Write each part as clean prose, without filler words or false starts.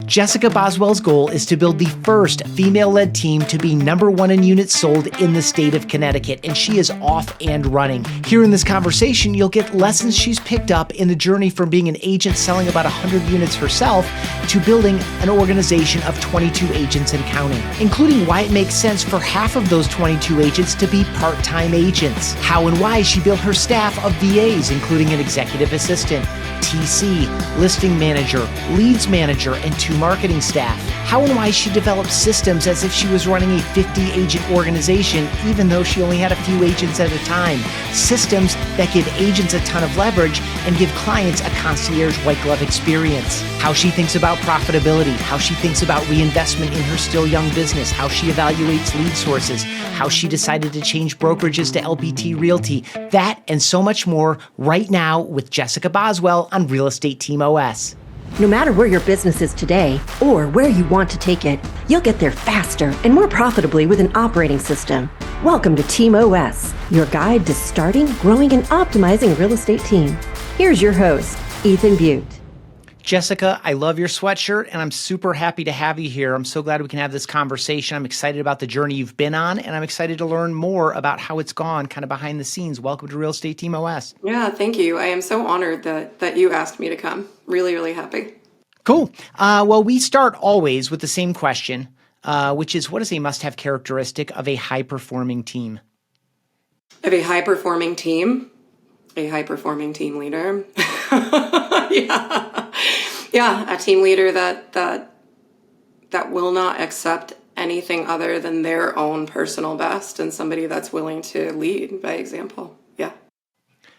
Jessica Boswell's goal is to build the first female-led team to be #1 in units sold in the state of Connecticut, and she is off and running. Here in this conversation, you'll get lessons she's picked up in the journey from being an agent selling about 100 units herself to building an organization of 22 agents and counting, including why it makes sense for half of those 22 agents to be part-time agents, how and why she built her staff of VAs, including an executive assistant, TC, listing manager, leads manager, and 2 marketing staff. How and why she developed systems as if she was running a 50-agent organization, even though she only had a few agents at a time. Systems that give agents a ton of leverage and give clients a concierge white glove experience. How she thinks about profitability, how she thinks about reinvestment in her still young business, how she evaluates lead sources, how she decided to change brokerages to LPT Realty. That and so much more right now with Jessica Boswell on Real Estate Team OS. No matter where your business is today or where you want to take it, you'll get there faster and more profitably with an operating system. Welcome to Team OS, your guide to starting, growing, and optimizing a real estate team. Here's your host, Ethan Butte. Jessica, I love your sweatshirt, and I'm super happy to have you here. I'm so glad we can have this conversation. I'm excited about the journey you've been on, and I'm excited to learn more about how it's gone kind of behind the scenes. Welcome to Real Estate Team OS. Yeah, thank you. I am so honored that you asked me to come. Really, really happy. Cool. Well, we start always with the same question, which is, what is a must-have characteristic of a high-performing team? Of a high-performing team? A high-performing team leader. Yeah, a team leader that will not accept anything other than their own personal best, and somebody that's willing to lead by example. Yeah.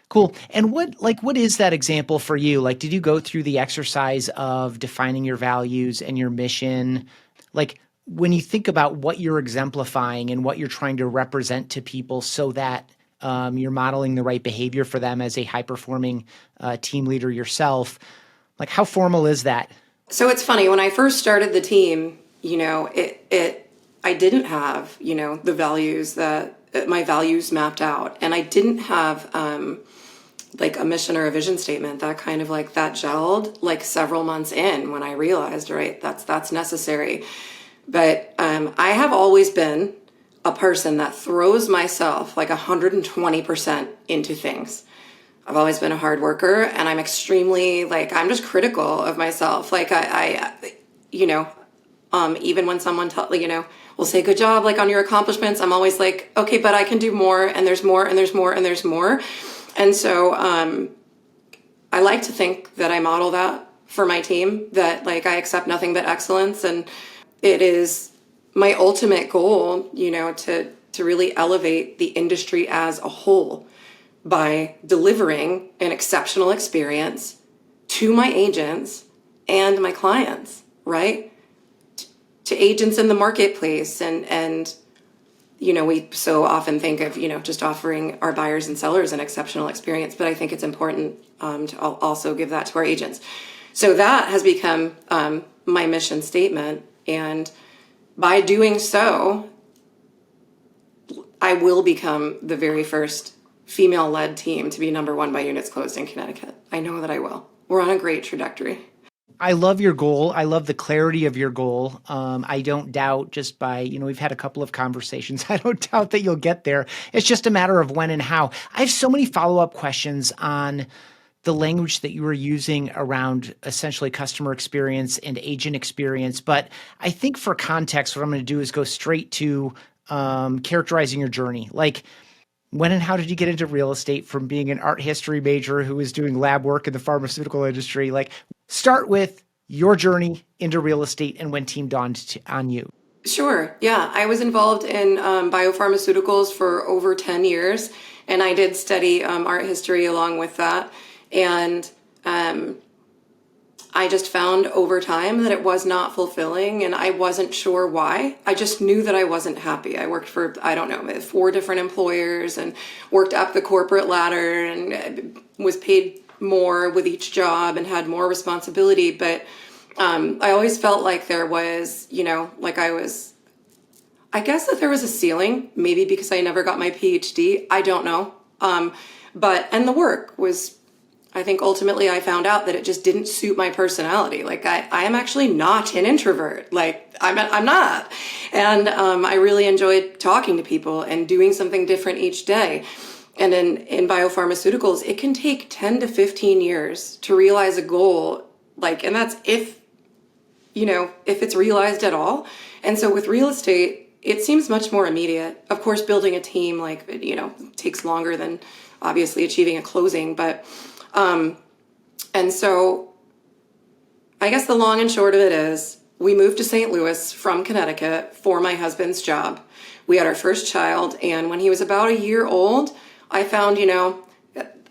Cool. And what is that example for you? Like, did you go through the exercise of defining your values and your mission? Like, when you think about what you're exemplifying and what you're trying to represent to people so that you're modeling the right behavior for them as a high-performing team leader yourself, like, how formal is that? So it's funny, when I first started the team, I didn't have, the values my values mapped out, and I didn't have like a mission or a vision statement that kind of like that gelled like several months in when I realized, right, that's necessary. But I have always been a person that throws myself like 120% into things. I've always been a hard worker, and I'm extremely I'm just critical of myself. Like even when someone will say good job like on your accomplishments, I'm always like, okay, but I can do more, and there's more, and there's more, and there's more. And so I like to think that I model that for my team, that like I accept nothing but excellence, and it is my ultimate goal, to really elevate the industry as a whole by delivering an exceptional experience to my agents and my clients, right? To agents in the marketplace. And we so often think of, just offering our buyers and sellers an exceptional experience, but I think it's important to also give that to our agents. So that has become my mission statement. And by doing so, I will become the very first female-led team to be #1 by units closed in Connecticut. I know that I will. We're on a great trajectory. I love your goal. I love the clarity of your goal. I don't doubt just by, we've had a couple of conversations. I don't doubt that you'll get there. It's just a matter of when and how. I have so many follow-up questions on the language that you were using around essentially customer experience and agent experience. But I think for context, what I'm going to do is go straight to characterizing your journey. Like, when and how did you get into real estate from being an art history major who was doing lab work in the pharmaceutical industry? Like, start with your journey into real estate and when team dawned on you. Sure. Yeah. I was involved in biopharmaceuticals for over 10 years, and I did study art history along with that. And I just found over time that it was not fulfilling, and I wasn't sure why. I just knew that I wasn't happy. I worked for, 4 different employers and worked up the corporate ladder and was paid more with each job and had more responsibility. But I always felt like there was, I guess that there was a ceiling, maybe because I never got my PhD. I don't know. And the work was I think ultimately I found out that it just didn't suit my personality. Like I am actually not an introvert. Like I'm not. And I really enjoyed talking to people and doing something different each day. And in biopharmaceuticals, it can take 10 to 15 years to realize a goal. Like, and that's if it's realized at all. And so with real estate, it seems much more immediate. Of course, building a team, like, takes longer than obviously achieving a closing. But, and so I guess the long and short of it is we moved to St. Louis from Connecticut for my husband's job. We had our first child. And when he was about a year old, I found,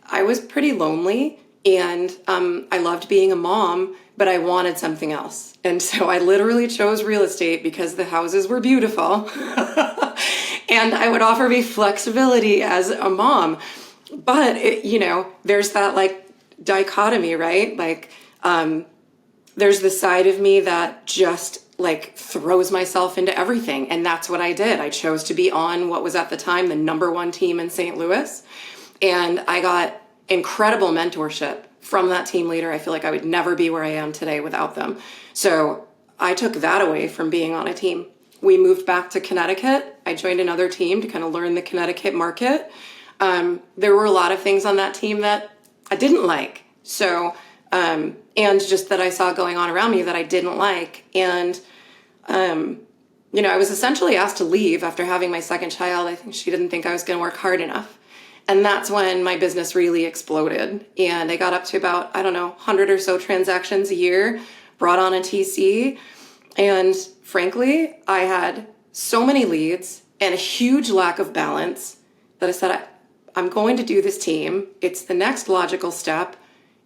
I was pretty lonely and I loved being a mom, but I wanted something else. And so I literally chose real estate because the houses were beautiful and I would offer me flexibility as a mom. But, there's that like dichotomy, right? Like, there's the side of me that just like throws myself into everything. And that's what I did. I chose to be on what was at the time the #1 team in St. Louis. And I got incredible mentorship from that team leader. I feel like I would never be where I am today without them. So I took that away from being on a team. We moved back to Connecticut. I joined another team to kind of learn the Connecticut market. There were a lot of things on that team that I didn't like. So, and just that I saw going on around me that I didn't like. And, I was essentially asked to leave after having my second child. I think she didn't think I was going to work hard enough. And that's when my business really exploded. And I got up to about, 100 or so transactions a year, brought on a TC. And frankly, I had so many leads and a huge lack of balance that I said, I'm going to do this team. It's the next logical step.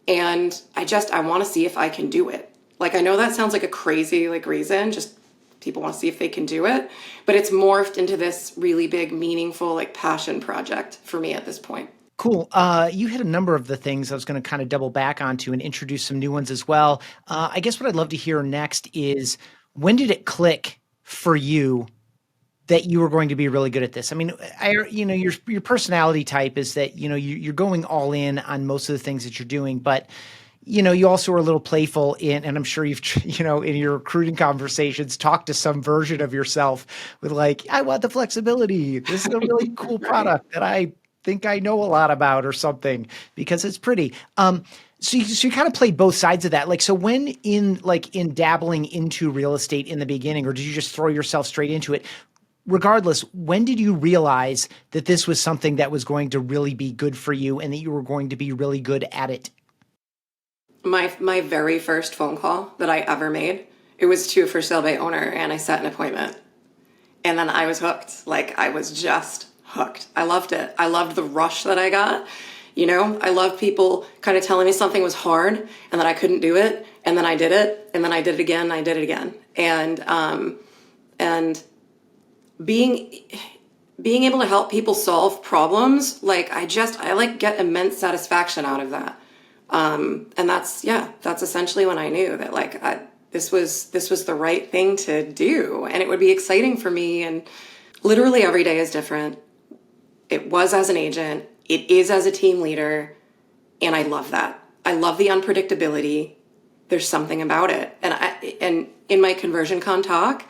And I want to see if I can do it. Like, I know that sounds like a crazy reason, just people want to see if they can do it, but it's morphed into this really big, meaningful, passion project for me at this point. Cool. You hit a number of the things I was going to kind of double back onto and introduce some new ones as well. I guess what I'd love to hear next is, when did it click for you that you were going to be really good at this? I mean, your personality type is that, you're going all in on most of the things that you're doing, but you also are a little playful and I'm sure you've, in your recruiting conversations, talked to some version of yourself with I want the flexibility. This is a really cool product that I think I know a lot about or something because it's pretty. So you kind of played both sides of that. So when in dabbling into real estate in the beginning, or did you just throw yourself straight into it? Regardless, when did you realize that this was something that was going to really be good for you and that you were going to be really good at it? My very first phone call that I ever made, it was to a for sale by owner, and I set an appointment. And then I was hooked. I was just hooked. I loved it. I loved the rush that I got. I loved people kind of telling me something was hard and that I couldn't do it. And then I did it. And then I did it again. And I did it again. And being able to help people solve problems, I get immense satisfaction out of that. And that's essentially when I knew that this was the right thing to do, and it would be exciting for me. And literally every day is different. It was as an agent, it is as a team leader, and I love that. I love the unpredictability. There's something about it. And in my conversion con talk,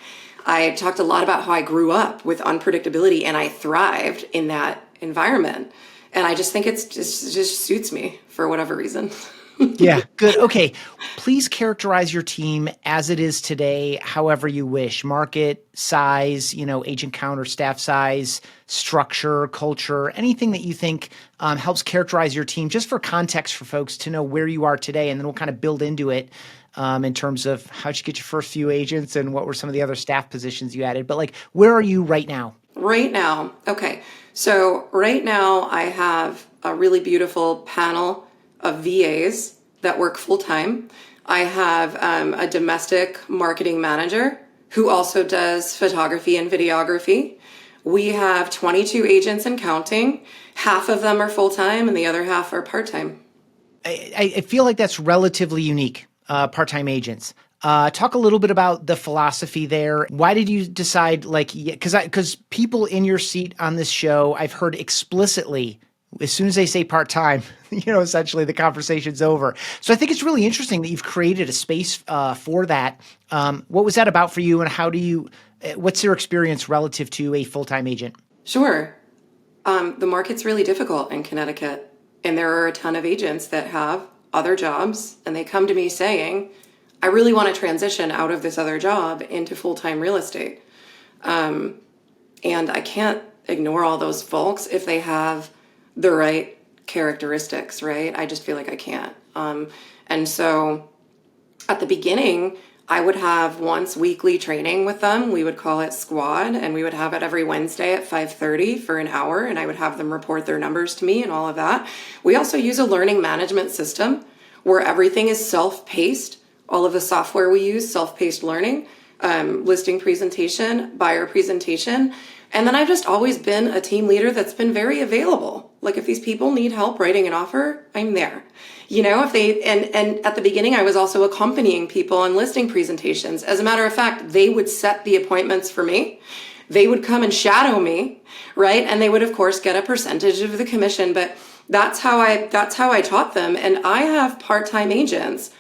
I talked a lot about how I grew up with unpredictability and I thrived in that environment. And I just think it just suits me for whatever reason. Yeah, good. Okay. Please characterize your team as it is today, however you wish. Market, size, agent count or staff size, structure, culture, anything that you think helps characterize your team, just for context for folks to know where you are today. And then we'll kind of build into it in terms of how'd you get your first few agents and what were some of the other staff positions you added. But where are you right now? Right now. Okay. So right now I have a really beautiful panel of VAs that work full time. I have a domestic marketing manager who also does photography and videography. We have 22 agents and counting. Half of them are full time and the other half are part time. I feel like that's relatively unique, part-time agents. Talk a little bit about the philosophy there. Why did you decide because people in your seat on this show, I've heard explicitly as soon as they say part-time, essentially the conversation's over. So I think it's really interesting that you've created a space for that. What was that about for you, and what's your experience relative to a full-time agent? Sure. The market's really difficult in Connecticut, and there are a ton of agents that have other jobs, and they come to me saying, I really want to transition out of this other job into full-time real estate. And I can't ignore all those folks if they have the right characteristics, right? I just feel like I can't. And so at the beginning, I would have once weekly training with them. We would call it squad, and we would have it every Wednesday at 5:30 for an hour, and I would have them report their numbers to me and all of that. We also use a learning management system where everything is self-paced. All of the software we use, self-paced learning, listing presentation, buyer presentation. And then I've just always been a team leader that's been very available. Like if these people need help writing an offer, I'm there. If they, and at the beginning, I was also accompanying people on listing presentations. As a matter of fact, they would set the appointments for me. They would come and shadow me, right? And they would, of course, get a percentage of the commission, but that's how I taught them. And I have part-time agents.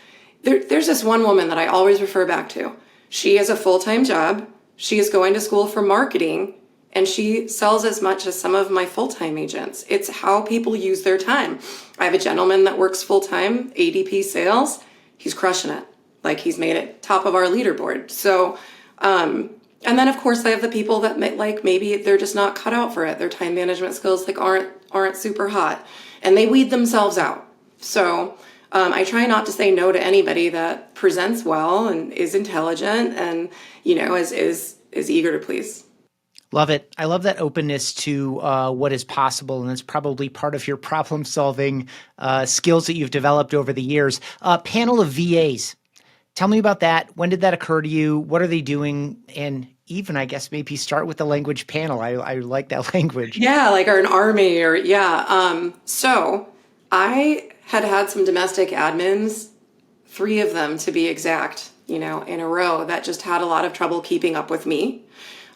There's this one woman that I always refer back to. She has a full-time job. She is going to school for marketing, and she sells as much as some of my full-time agents. It's how people use their time. I have a gentleman that works full-time, ADP sales. He's crushing it. Like he's made it top of our leaderboard. So, and then of course I have the people that maybe they're just not cut out for it. Their time management skills aren't super hot, and they weed themselves out. So I try not to say no to anybody that presents well and is intelligent and is eager to please. Love it. I love that openness to what is possible, and it's probably part of your problem-solving skills that you've developed over the years. Panel of VAs. Tell me about that. When did that occur to you? What are they doing? And even, I guess, maybe start with the language panel. I like that language. Yeah, like an army or, yeah. So I had some domestic admins, 3 of them to be exact, in a row that just had a lot of trouble keeping up with me.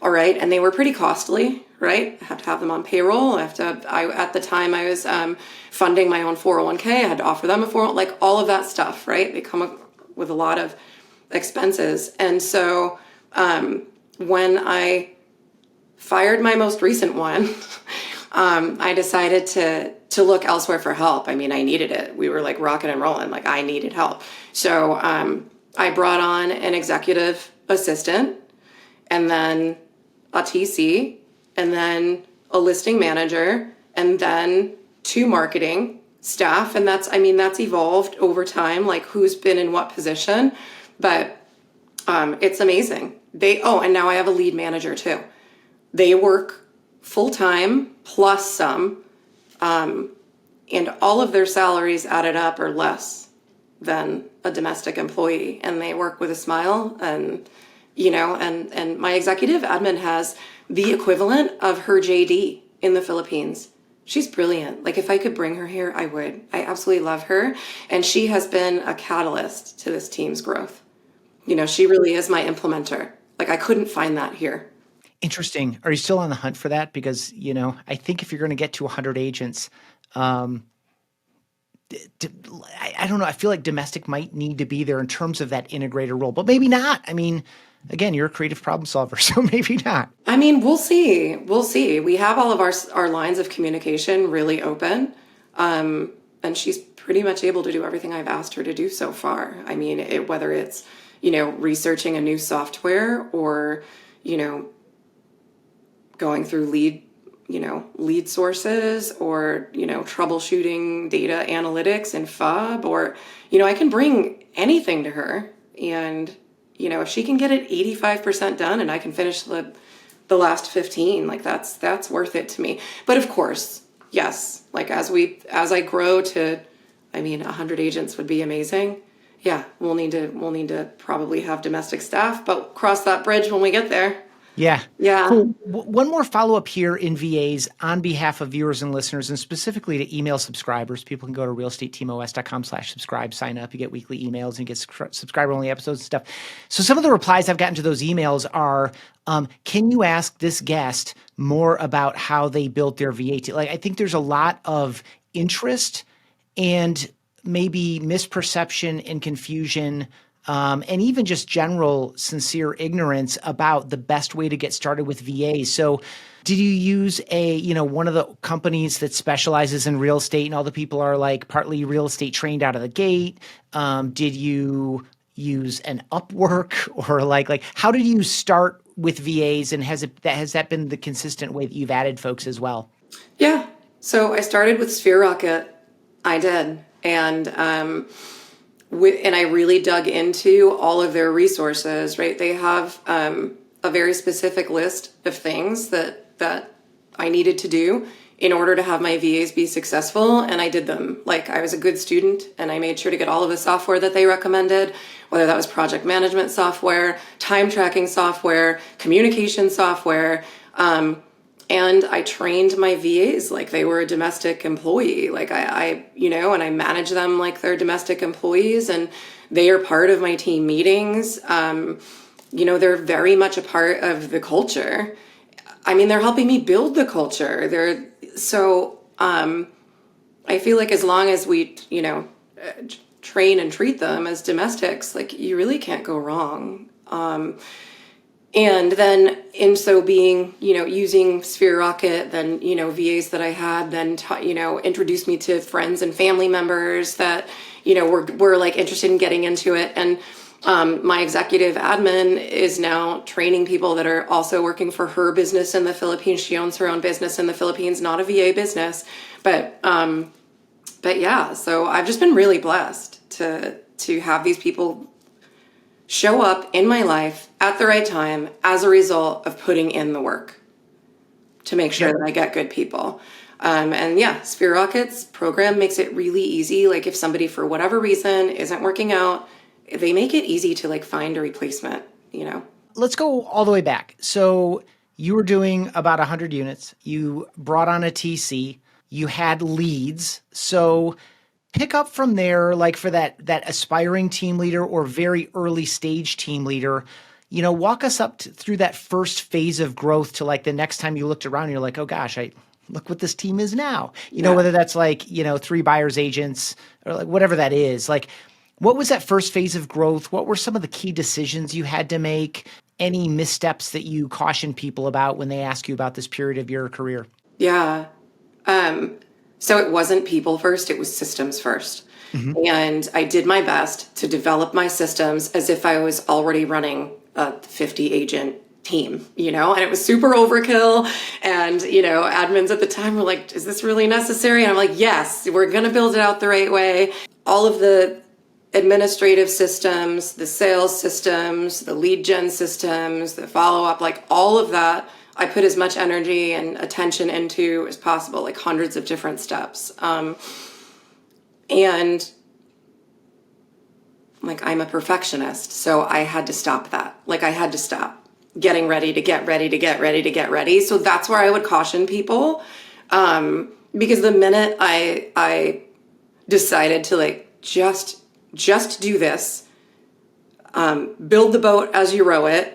All right. And they were pretty costly, right? I have to have them on payroll. At the time I was funding my own 401k. I had to offer them a 401, like all of that stuff, right? They come up with a lot of expenses. And so when I fired my most recent one, I decided to look elsewhere for help. I mean, I needed it. We were like rocking and rolling. Like I needed help. So I brought on an executive assistant, and then a TC, and then a listing manager, and then 2 marketing staff. And that's evolved over time, like who's been in what position, but it's amazing. And now I have a lead manager too. They work full-time plus some, and all of their salaries added up are less than a domestic employee, and they work with a smile. And and my executive admin has the equivalent of her JD in the Philippines. She's brilliant. Like if I could bring her here, I would. I absolutely love her. And she has been a catalyst to this team's growth. She really is my implementer. Like I couldn't find that here. Interesting. Are you still on the hunt for that? Because, I think if you're going to get to 100 agents, I don't know. I feel like domestic might need to be there in terms of that integrator role, but maybe not. I mean, again, you're a creative problem solver, so maybe not. I mean, we'll see. We'll see. We have all of our lines of communication really open, and she's pretty much able to do everything I've asked her to do so far. I mean, whether it's, researching a new software or, going through lead sources or, troubleshooting data analytics and FUB, or, I can bring anything to her. And, if she can get it 85% done and I can finish the last 15, like that's worth it to me. But of course, yes, like as I grow to, 100 agents would be amazing. Yeah, we'll need to probably have domestic staff, but cross that bridge when we get there. Yeah. Yeah. Cool. One more follow-up here in VAs on behalf of viewers and listeners, and specifically to email subscribers. People can go to realestateteamos.com/subscribe, sign up. You get weekly emails and get subscriber-only episodes and stuff. So some of the replies I've gotten to those emails are, can you ask this guest more about how they built their VA team? Like, I think there's a lot of interest and maybe misperception and confusion, and even just general sincere ignorance about the best way to get started with VA. So did you use one of the companies that specializes in real estate and all the people are like partly real estate trained out of the gate? Did you use an Upwork or like how did you start with VAs, and has that been the consistent way that you've added folks as well? Yeah. So I started with Sphere Rocket. I did. And I really dug into all of their resources, right? They have a very specific list of things that I needed to do in order to have my VAs be successful, and I did them. Like, I was a good student, and I made sure to get all of the software that they recommended, whether that was project management software, time tracking software, communication software, and I trained my VAs like they were a domestic employee. Like and I manage them like they're domestic employees, and they are part of my team meetings. They're very much a part of the culture. I mean, they're helping me build the culture. I feel like as long as we, train and treat them as domestics, like, you really can't go wrong. And then in so being, using Sphere Rocket, then, VAs that I had then, introduced me to friends and family members that, were like interested in getting into it. And my executive admin is now training people that are also working for her business in the Philippines. She owns her own business in the Philippines, not a VA business. But yeah, so I've just been really blessed to have these people show up in my life at the right time as a result of putting in the work to make sure that I get good people. And yeah, Sphere Rocket's program makes it really easy. Like, if somebody for whatever reason isn't working out, they make it easy to like find a replacement, Let's go all the way back. So you were doing about 100 units. You brought on a TC. You had leads. So pick up from there, like for that aspiring team leader or very early stage team leader, walk us up through that first phase of growth to like the next time you looked around and you're like, oh gosh, look what this team is now. Whether that's like, 3 buyers agents or like whatever that is. Like, what was that first phase of growth? What were some of the key decisions you had to make? Any missteps that you caution people about when they ask you about this period of your career? Yeah. So it wasn't people first, it was systems first. Mm-hmm. And I did my best to develop my systems as if I was already running a 50 agent team, and it was super overkill. And, admins at the time were like, is this really necessary? And I'm like, yes, we're going to build it out the right way. All of the administrative systems, the sales systems, the lead gen systems, the follow-up, like all of that, I put as much energy and attention into as possible, like hundreds of different steps. And like, I'm a perfectionist, so I had to stop that. Like, I had to stop getting ready to get ready to get ready to get ready. So that's where I would caution people. Because the minute I decided to like, just do this, build the boat as you row it,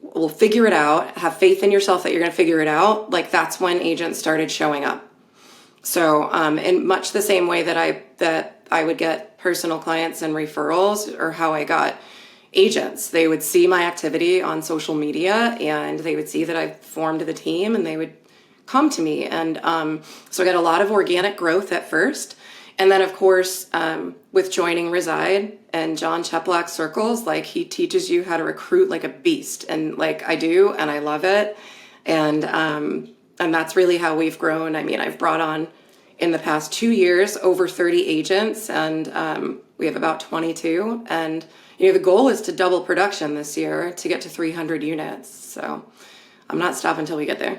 we'll figure it out, have faith in yourself that you're going to figure it out. Like, that's when agents started showing up. So, in much the same way that I would get personal clients and referrals, or how I got agents, they would see my activity on social media and they would see that I formed the team and they would come to me. And, so I got a lot of organic growth at first. And then, of course, with joining Reside and John Cheplack's circles, like, he teaches you how to recruit like a beast. And like, I do, and I love it. And that's really how we've grown. I mean, I've brought on in the past 2 years over 30 agents, and we have about 22. And, the goal is to double production this year to get to 300 units. So I'm not stopping until we get there.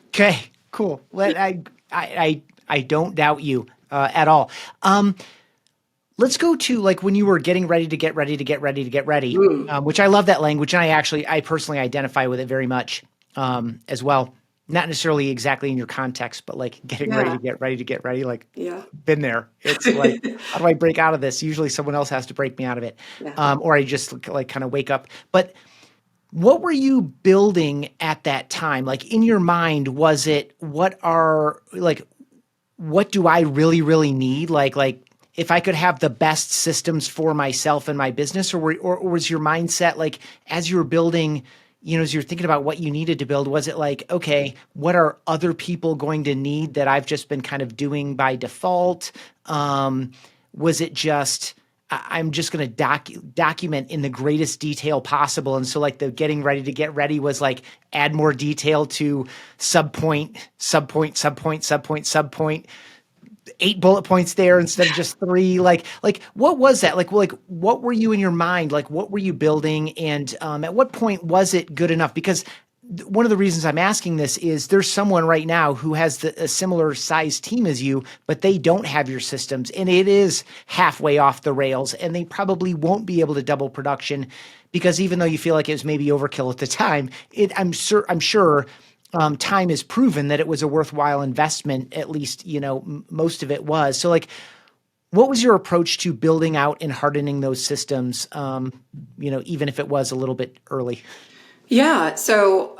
Okay, cool. I don't doubt you at all. let's go to like when you were getting ready to get ready to get ready to get ready, which I love that language. And I personally identify with it very much as well. Not necessarily exactly in your context, but like getting ready to get ready to get ready. Like, Yeah. been there. It's like, how do I break out of this? Usually someone else has to break me out of it. Yeah. Or I just like kind of wake up. But what were you building at that time? Like in your mind, was it, what do I really, really need? Like if I could have the best systems for myself and my business, or was your mindset like as you were building, as you're thinking about what you needed to build, was it like, okay, what are other people going to need that I've just been kind of doing by default? Was it just, I'm just going to document in the greatest detail possible. And so like the getting ready to get ready was like, add more detail to subpoint, 8 bullet points there instead of just 3. Like what was that? Like what were you in your mind? Like what were you building? And at what point was it good enough? Because one of the reasons I'm asking this is there's someone right now who has a similar size team as you, but they don't have your systems and it is halfway off the rails and they probably won't be able to double production because even though you feel like it was maybe overkill at the time, I'm sure time has proven that it was a worthwhile investment. At least, most of it was. So like, what was your approach to building out and hardening those systems? Even if it was a little bit early. Yeah. So,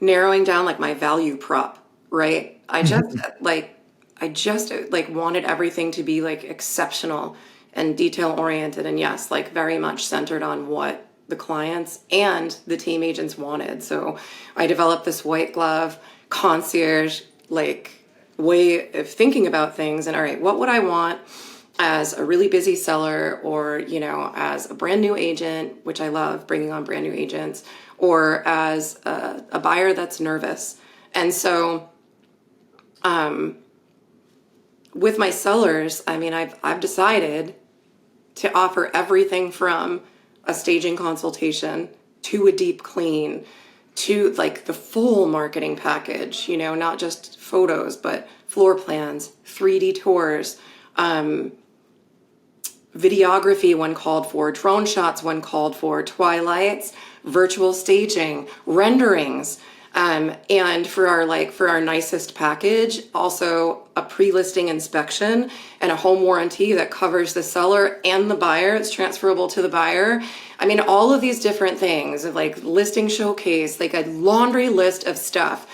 narrowing down like my value prop, right? I just wanted everything to be like exceptional and detail oriented. And yes, like very much centered on what the clients and the team agents wanted. So I developed this white glove concierge, like way of thinking about things. And all right, what would I want as a really busy seller or, as a brand new agent, which I love bringing on brand new agents, or as a buyer that's nervous. And so with my sellers, I mean, I've decided to offer everything from a staging consultation to a deep clean to like the full marketing package, not just photos, but floor plans, 3D tours, videography when called for, drone shots when called for, twilights, virtual staging, renderings, and for our nicest package, also a pre-listing inspection and a home warranty that covers the seller and the buyer. It's transferable to the buyer. I mean, all of these different things, like listing showcase, like a laundry list of stuff.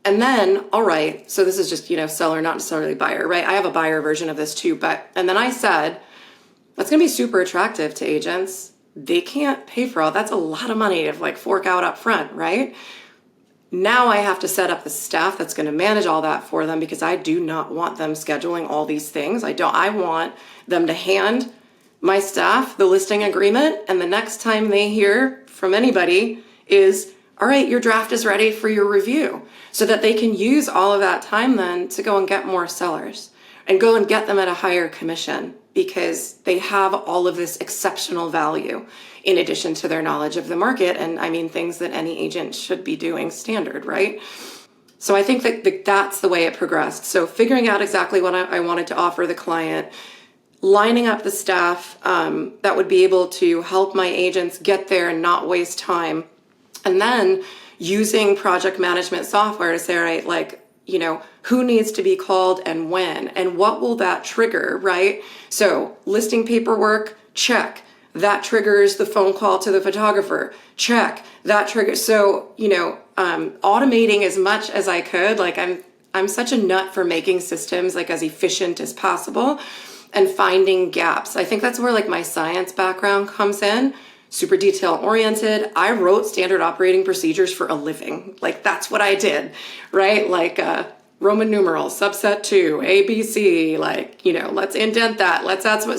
And then, all right, so this is just, seller, not necessarily buyer, right? I have a buyer version of this too, and then I said, that's going to be super attractive to agents. They can't pay for all. That's a lot of money to like fork out up front, right? Now I have to set up the staff that's going to manage all that for them because I do not want them scheduling all these things. I want them to hand my staff the listing agreement, and the next time they hear from anybody is, all right, your draft is ready for your review, so that they can use all of that time then to go and get more sellers and go and get them at a higher commission because they have all of this exceptional value in addition to their knowledge of the market. And I mean, things that any agent should be doing standard, right? So I think that that's the way it progressed. So figuring out exactly what I wanted to offer the client, lining up the staff that would be able to help my agents get there and not waste time. And then using project management software to say, all right, like, who needs to be called and when, and what will that trigger, right? So listing paperwork, check. That triggers the phone call to the photographer, check. That triggers, so, automating as much as I could. Like I'm such a nut for making systems like as efficient as possible and finding gaps. I think that's where like my science background comes in. Super detail oriented. I wrote standard operating procedures for a living. Like that's what I did, right? Like Roman numerals, subset 2, A, B, C, like, let's indent that. Let's add some,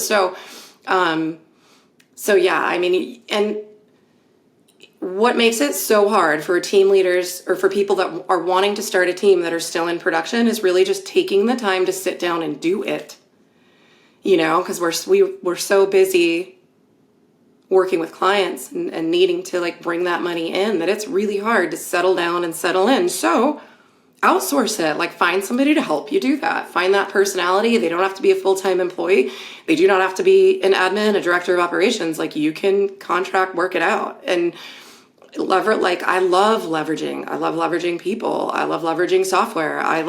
so yeah, I mean, and what makes it so hard for team leaders or for people that are wanting to start a team that are still in production is really just taking the time to sit down and do it, because we're so busy working with clients and needing to like bring that money in that it's really hard to settle down and settle in. So outsource it. Like, find somebody to help you do that. Find that personality. They don't have to be a full-time employee. They do not have to be an admin, a director of operations. Like, you can contract, work it out. And I love leveraging. I love leveraging people. I love leveraging software. I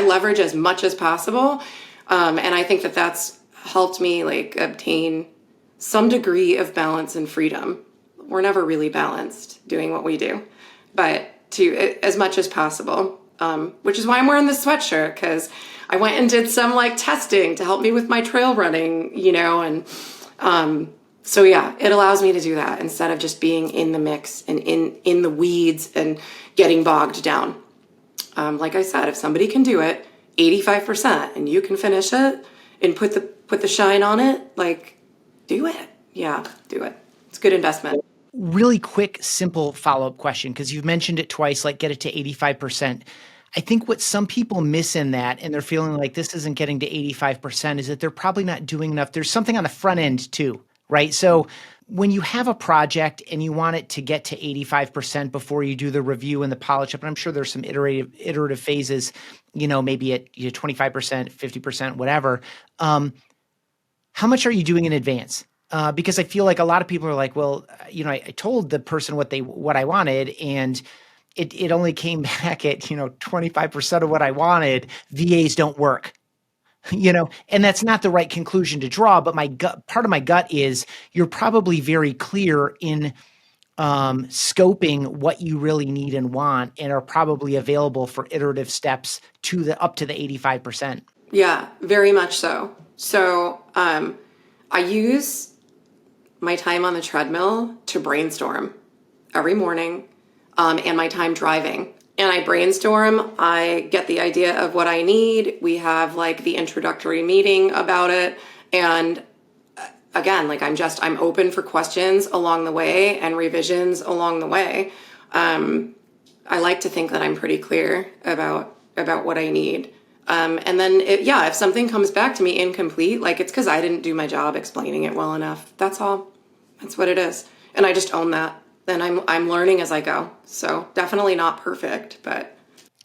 leverage as much as possible. And I think that that's helped me like obtain some degree of balance and freedom. We're never really balanced doing what we do, but to as much as possible, which is why I'm wearing this sweatshirt, because I went and did some like testing to help me with my trail running, and so yeah, it allows me to do that instead of just being in the mix and in the weeds and getting bogged down. Like I said, if somebody can do it 85% and you can finish it and put the shine on it, like, do it. Yeah, do it. It's a good investment. Really quick, simple follow-up question, because you've mentioned it twice, like get it to 85%. I think what some people miss in that, and they're feeling like this isn't getting to 85%, is that they're probably not doing enough. There's something on the front end too, right? So when you have a project and you want it to get to 85% before you do the review and the polish up, and I'm sure there's some iterative phases, maybe at 25%, 50%, whatever. How much are you doing in advance? Because I feel like a lot of people are like, well, I told the person what I wanted, and it only came back at 25% of what I wanted. VAs don't work. And that's not the right conclusion to draw, but part of my gut is you're probably very clear in scoping what you really need and want, and are probably available for iterative steps up to the 85%. Yeah, very much so. So I use my time on the treadmill to brainstorm every morning, and my time driving. And I brainstorm, I get the idea of what I need. We have like the introductory meeting about it. And again, like I'm open for questions along the way and revisions along the way. I like to think that I'm pretty clear about what I need. And then if something comes back to me incomplete, like it's because I didn't do my job explaining it well enough. That's all. That's what it is. And I just own that. And I'm learning as I go. So definitely not perfect, but.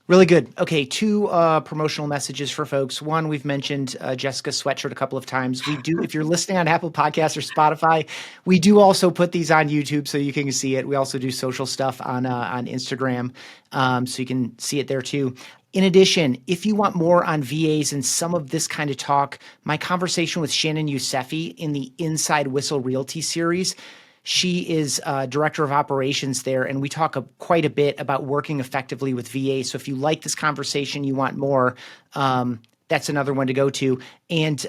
Really good. Okay, two promotional messages for folks. One, we've mentioned Jessica's sweatshirt a couple of times. We do, if you're listening on Apple Podcasts or Spotify, we do also put these on YouTube so you can see it. We also do social stuff on Instagram, so you can see it there too. In addition, if you want more on VAs and some of this kind of talk, my conversation with Shannon Yousefi in the Inside Whistle Realty series. She is director of operations there, and we talk quite a bit about working effectively with VA. So if you like this conversation, you want more, that's another one to go to. And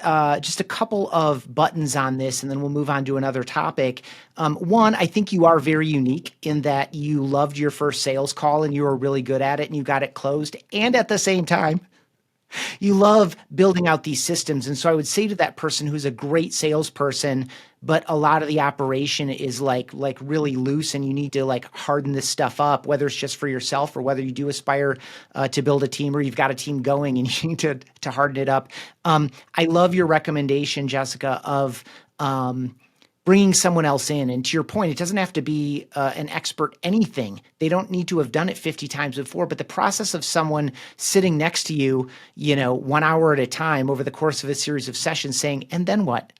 just a couple of buttons on this, and then we'll move on to another topic. One, I think you are very unique in that you loved your first sales call and you were really good at it and you got it closed. And at the same time, you love building out these systems. And so I would say to that person who's a great salesperson, but a lot of the operation is like really loose and you need to like harden this stuff up, whether it's just for yourself or whether you do aspire to build a team or you've got a team going and you need to harden it up. I love your recommendation, Jessica, of bringing someone else in. And to your point, it doesn't have to be an expert anything. They don't need to have done it 50 times before, but the process of someone sitting next to you, 1 hour at a time over the course of a series of sessions saying, and then what?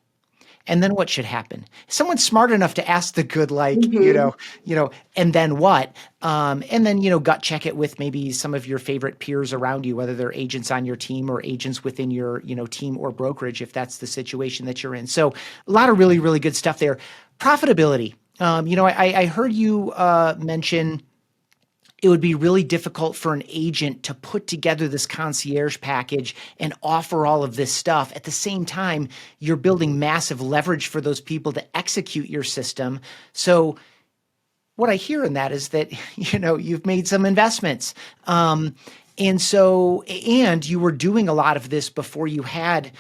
And then what should happen? Someone's smart enough to ask the good, and then what? And then, gut check it with maybe some of your favorite peers around you, whether they're agents on your team or agents within your, team or brokerage, if that's the situation that you're in. So a lot of really, really good stuff there. Profitability. I heard you mention it would be really difficult for an agent to put together this concierge package and offer all of this stuff. At the same time, you're building massive leverage for those people to execute your system. So what I hear in that is that, you've made some investments. And you were doing a lot of this before you had,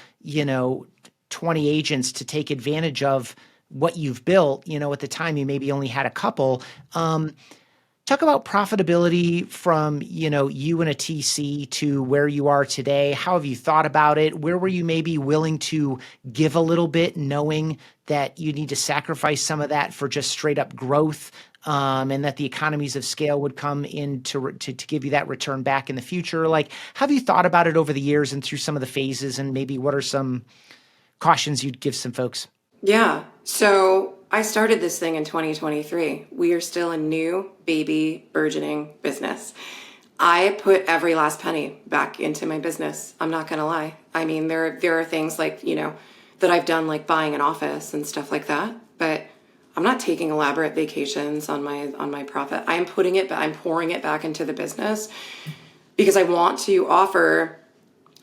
20 agents to take advantage of what you've built. At the time, you maybe only had a couple. Talk about profitability from, you and a TC to where you are today. How have you thought about it? Where were you maybe willing to give a little bit, knowing that you need to sacrifice some of that for just straight up growth, and that the economies of scale would come in to give you that return back in the future? Like, have you thought about it over the years and through some of the phases, and maybe what are some cautions you'd give some folks? Yeah. So I started this thing in 2023. We are still a new baby burgeoning business. I put every last penny back into my business. I'm not going to lie. I mean, there are things like, that I've done, like buying an office and stuff like that, but I'm not taking elaborate vacations on my profit. I'm pouring it back into the business because I want to offer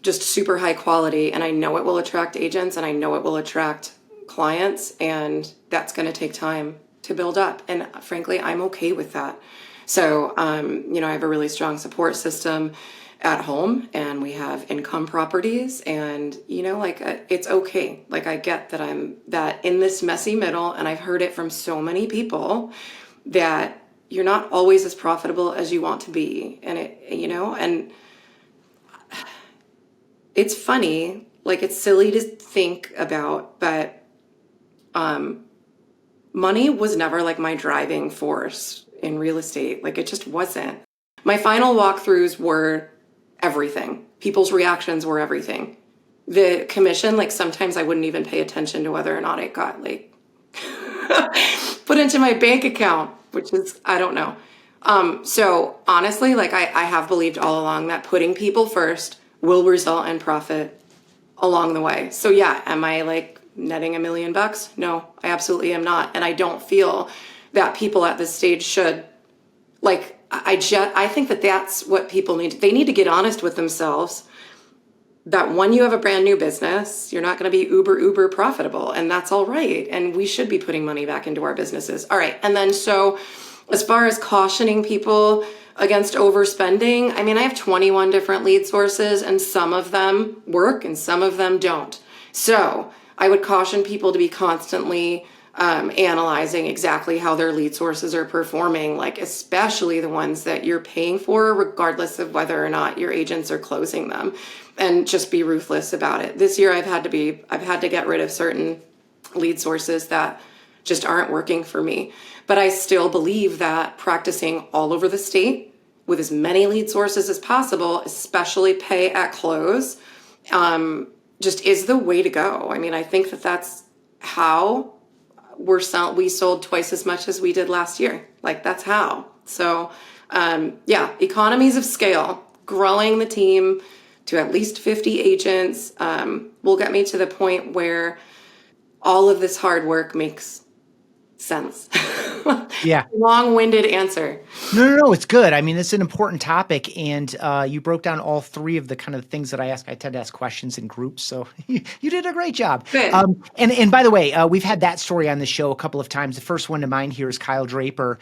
just super high quality, and I know it will attract agents, and I know it will attract clients, and that's going to take time to build up. And frankly, I'm okay with that. So, I have a really strong support system at home, and we have income properties, and, it's okay. Like, I get that I'm that in this messy middle, and I've heard it from so many people that you're not always as profitable as you want to be. And and it's funny, like it's silly to think about, but money was never like my driving force in real estate. Like it just wasn't. My final walkthroughs were everything. People's reactions were everything. The commission, like sometimes I wouldn't even pay attention to whether or not it got like put into my bank account, which is, I don't know. So honestly, like I have believed all along that putting people first will result in profit along the way. So yeah, am I like netting $1 million? No, I absolutely am not. And I don't feel that people at this stage should, like, I think that that's what people need. They need to get honest with themselves that when you have a brand new business, you're not going to be uber profitable, and that's all right. And we should be putting money back into our businesses. All right. And then so as far as cautioning people against overspending, I mean, I have 21 different lead sources, and some of them work and some of them don't. So I would caution people to be constantly analyzing exactly how their lead sources are performing, like especially the ones that you're paying for, regardless of whether or not your agents are closing them, and just be ruthless about it. This year I've had to get rid of certain lead sources that just aren't working for me. But I still believe that practicing all over the state with as many lead sources as possible, especially pay at close, just is the way to go. I mean, I think that that's how we sold twice as much as we did last year. Like that's how. So economies of scale, growing the team to at least 50 agents will get me to the point where all of this hard work makes sense. Yeah. Long-winded answer. No, it's good. I mean, it's an important topic, and you broke down all three of the kind of things that I ask. I tend to ask questions in groups, so you did a great job. Good. And by the way, we've had that story on the show a couple of times. The first one to mind here is Kyle Draper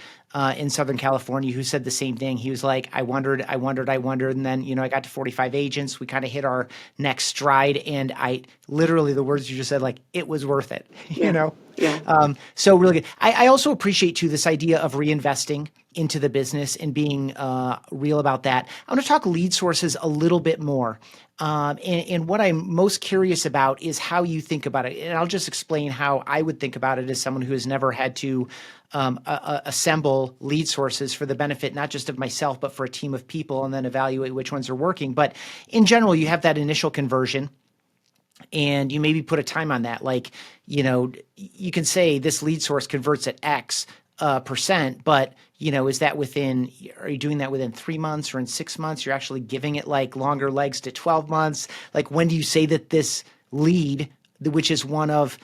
in Southern California, who said the same thing. He was like, I wondered, and then I got to 45 agents. We kind of hit our next stride, and I literally, the words you just said, like, it was worth it. Yeah. Yeah. So really good. I also appreciate too this idea of reinvesting into the business and being real about that. I want to talk lead sources a little bit more. And what I'm most curious about is how you think about it. And I'll just explain how I would think about it as someone who has never had to assemble lead sources for the benefit, not just of myself, but for a team of people, and then evaluate which ones are working. But in general, you have that initial conversion, and you maybe put a time on that. Like, you can say this lead source converts at X percent, but is that are you doing that within 3 months or in 6 months? You're actually giving it like longer legs to 12 months. Like, when do you say that this lead, which is one of,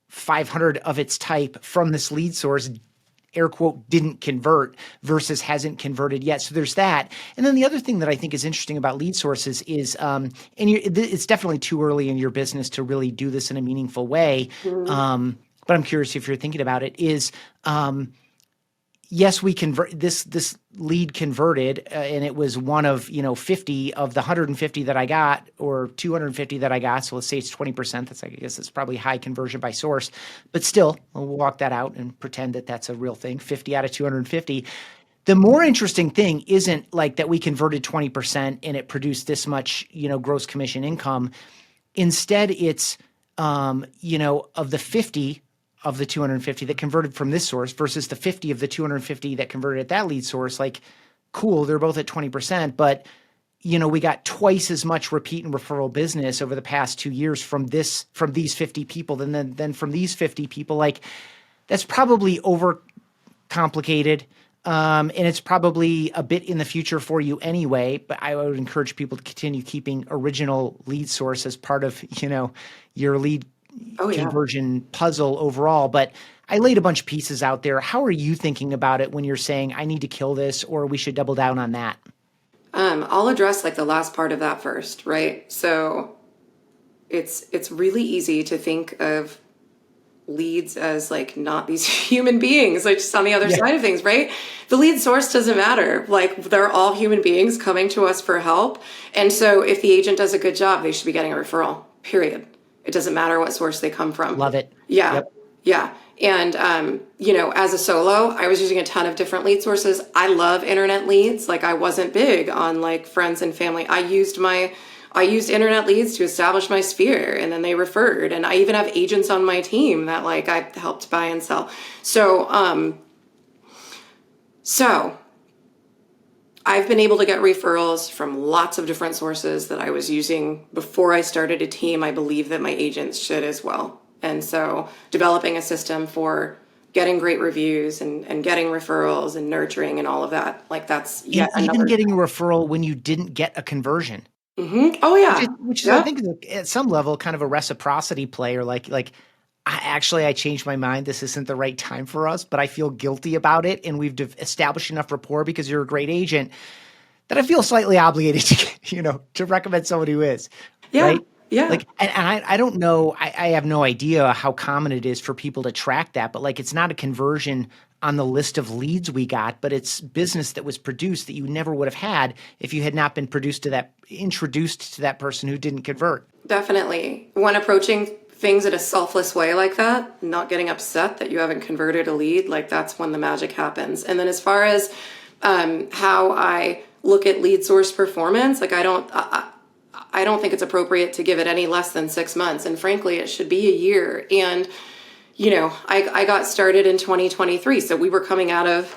500 of its type from this lead source, air quote, didn't convert versus hasn't converted yet. So there's that. And then the other thing that I think is interesting about lead sources is, it's definitely too early in your business to really do this in a meaningful way. Mm-hmm. But I'm curious if you're thinking about it, is, yes, we convert this lead converted, and it was one of 50 of the 150 that I got, or 250 that I got. So let's say it's 20%. That's, I guess it's probably high conversion by source, but still, we'll walk that out and pretend that that's a real thing. 50 out of 250. The more interesting thing isn't like that we converted 20% and it produced this much gross commission income. Instead, it's of the 50 of the 250 that converted from this source versus the 50 of the 250 that converted at that lead source, like, cool, they're both at 20%, but we got twice as much repeat and referral business over the past 2 years from these 50 people than from these 50 people. Like, that's probably overcomplicated. And it's probably a bit in the future for you anyway, but I would encourage people to continue keeping original lead source as part of, your lead conversion puzzle overall. But I laid a bunch of pieces out there. How are you thinking about it when you're saying, I need to kill this, or we should double down on that? I'll address like the last part of that first, right? So it's really easy to think of leads as like not these human beings, like just on the other side of things, right? The lead source doesn't matter. Like, they're all human beings coming to us for help. And so if the agent does a good job, they should be getting a referral, period. It doesn't matter what source they come from. Love it. Yeah. Yep. Yeah. And, as a solo, I was using a ton of different lead sources. I love internet leads. Like, I wasn't big on like friends and family. I used internet leads to establish my sphere, and then they referred. And I even have agents on my team that like I helped buy and sell. So I've been able to get referrals from lots of different sources that I was using before I started a team. I believe that my agents should as well. And so developing a system for getting great reviews and getting referrals and nurturing and all of that, like, that's yet another. Even getting a referral when you didn't get a conversion. Mm-hmm. Oh yeah. Which is, I think, at some level, kind of a reciprocity play, or like I changed my mind. This isn't the right time for us, but I feel guilty about it. And we've established enough rapport because you're a great agent that I feel slightly obligated to, to recommend somebody who is. Yeah. Right? Yeah. Like, and I don't know, I have no idea how common it is for people to track that, but like, it's not a conversion on the list of leads we got, but it's business that was produced that you never would have had if you had not been introduced to that person who didn't convert. Definitely. When approaching things in a selfless way like that, not getting upset that you haven't converted a lead, like, that's when the magic happens. And then as far as how I look at lead source performance, like, I don't think it's appropriate to give it any less than 6 months. And frankly, it should be a year. And, I got started in 2023. So we were coming out of,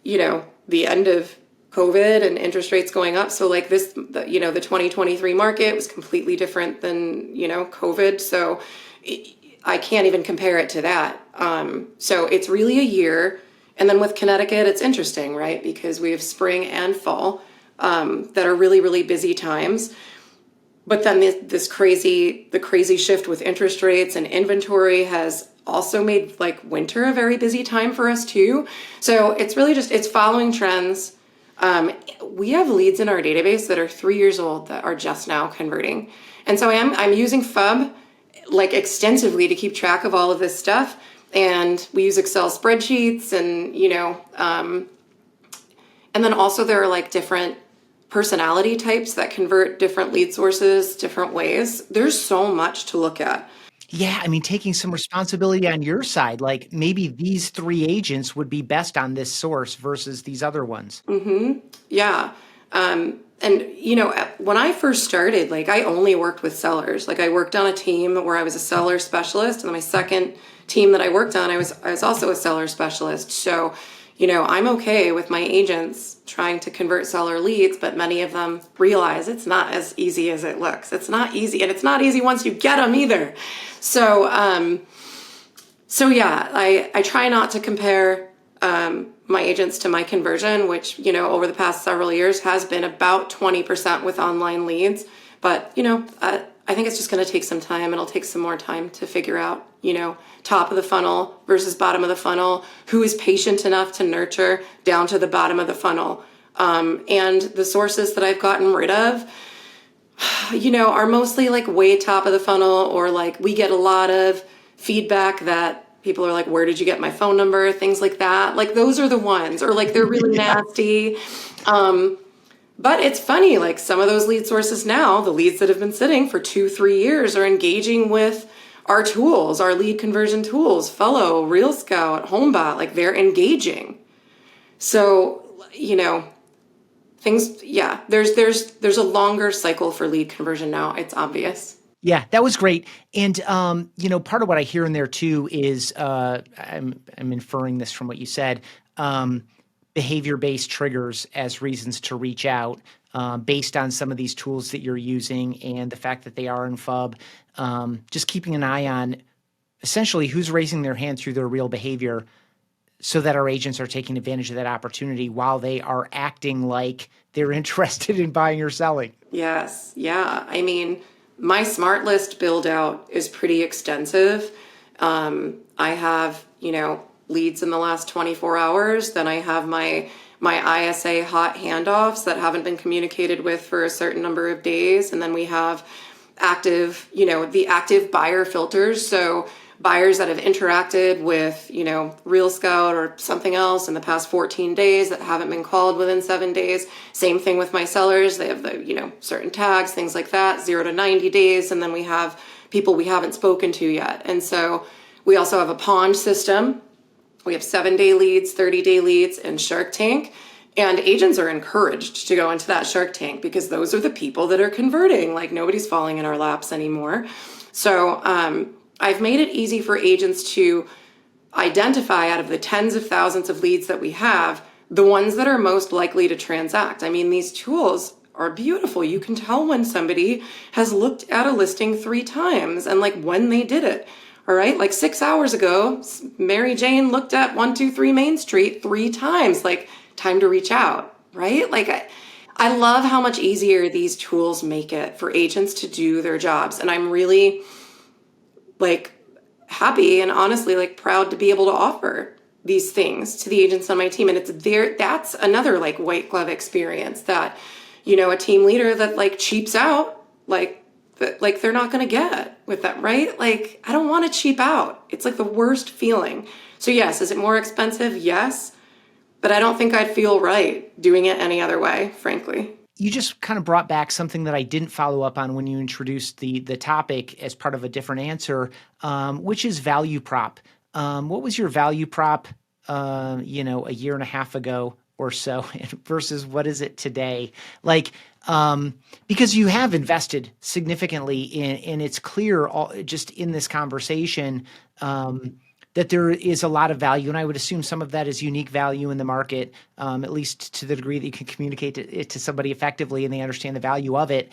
the end of COVID and interest rates going up. So like the 2023 market was completely different than, COVID. So I can't even compare it to that. So it's really a year. And then with Connecticut, it's interesting, right? Because we have spring and fall that are really, really busy times. But then the crazy shift with interest rates and inventory has also made like winter a very busy time for us too. So it's really it's following trends. We have leads in our database that are 3 years old that are just now converting. And so I'm using FUB like extensively to keep track of all of this stuff. And we use Excel spreadsheets and, and then also there are like different personality types that convert different lead sources different ways. There's so much to look at. Yeah, I mean, taking some responsibility on your side, like maybe these 3 agents would be best on this source versus these other ones. Mm-hmm. Yeah. And, when I first started, like, I only worked with sellers. Like, I worked on a team where I was a seller specialist. And then my second team that I worked on, I was also a seller specialist. So, I'm okay with my agents trying to convert seller leads, but many of them realize it's not as easy as it looks. It's not easy, and it's not easy once you get them either. So, yeah, I try not to compare my agents to my conversion, which, over the past several years has been about 20% with online leads. But, I think it's just going to take some time. It'll take some more time to figure out, top of the funnel versus bottom of the funnel, who is patient enough to nurture down to the bottom of the funnel. And the sources that I've gotten rid of, are mostly like way top of the funnel, or like we get a lot of feedback that people are like, where did you get my phone number? Things like that. Like those are the ones, or like they're really nasty. But it's funny, like some of those lead sources now, the leads that have been sitting for 2-3 years are engaging with our tools, our lead conversion tools, Fello, RealScout, Homebot, like they're engaging. So, things, yeah, there's a longer cycle for lead conversion now. It's obvious. Yeah, that was great. And, part of what I hear in there too is, I'm inferring this from what you said, behavior-based triggers as reasons to reach out, based on some of these tools that you're using and the fact that they are in FUB. Just keeping an eye on essentially who's raising their hand through their real behavior so that our agents are taking advantage of that opportunity while they are acting like they're interested in buying or selling. Yes. Yeah. I mean, my smart list build out is pretty extensive. I have, leads in the last 24 hours. Then I have my ISA hot handoffs that haven't been communicated with for a certain number of days. And then we have active, the active buyer filters. So buyers that have interacted with, RealScout or something else in the past 14 days that haven't been called within 7 days. Same thing with my sellers. They have the, certain tags, things like that, 0 to 90 days. And then we have people we haven't spoken to yet. And so we also have a pond system. We have 7-day leads, 30-day leads, and Shark Tank. And agents are encouraged to go into that Shark Tank because those are the people that are converting. Like nobody's falling in our laps anymore. So I've made it easy for agents to identify out of the tens of thousands of leads that we have, the ones that are most likely to transact. I mean, these tools are beautiful. You can tell when somebody has looked at a listing 3 times and like when they did it. All right, like 6 hours ago, Mary Jane looked at 123 Main Street 3 times, like time to reach out, right? Like I love how much easier these tools make it for agents to do their jobs. And I'm really like happy and honestly like proud to be able to offer these things to the agents on my team. And that's another like white glove experience that, a team leader that like cheaps out, like they're not going to get with that, right? Like, I don't want to cheap out. It's like the worst feeling. So yes, is it more expensive? Yes. But I don't think I'd feel right doing it any other way, frankly. You just kind of brought back something that I didn't follow up on when you introduced the topic as part of a different answer, which is value prop. What was your value prop, a year and a half ago or so versus what is it today? Like, because you have invested significantly and it's clear just in this conversation that there is a lot of value. And I would assume some of that is unique value in the market, at least to the degree that you can communicate it to somebody effectively and they understand the value of it,